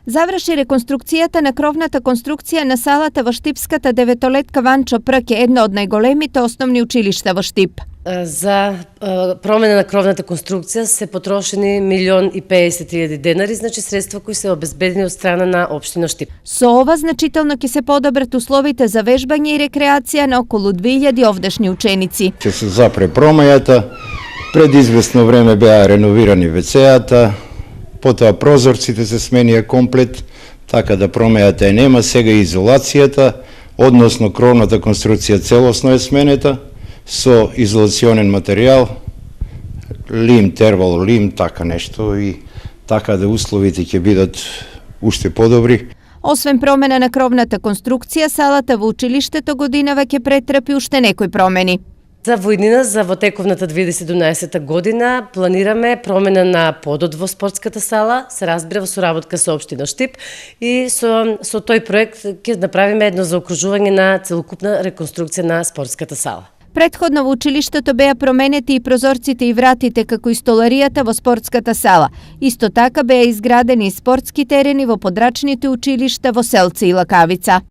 Заврши реконструкцијата на кровната конструкција на салата во Штипската деветолетка Ванчо Прк, едно од најголемите основни училишта во Штип. За промена на кровната конструкција се потрошени 1.050.000 денари, значи средства кои се обезбедени од страна на општина Штип. Со ова значително ќе се подобрат условите за вежбање и рекреација на околу 2000 овдешни ученици. Ќе се запре промајата, пред известно време беа реновирани WC-ата, потоа прозорците се сменија комплет, така да промејата нема, сега изолацијата, односно кровната конструкција целосно е сменета, со изолационен материјал, лим, тервал, лим, така нешто и така да условите ќе бидат уште подобри. Освен промена на кровната конструкција, салата во училиштето годинава ќе претрпи уште некои промени. За воиднина, за во тековната 2017 година, планираме промена на подот во спортската сала, се разбира во соработка со општина Штип и со тој проект ќе направиме едно заокружување на целокупна реконструкција на спортската сала. Претходно во училиштето беа променети и прозорците и вратите како и столаријата во спортската сала. Исто така беа изградени и спортски терени во подрачните училишта во Селце и Лакавица.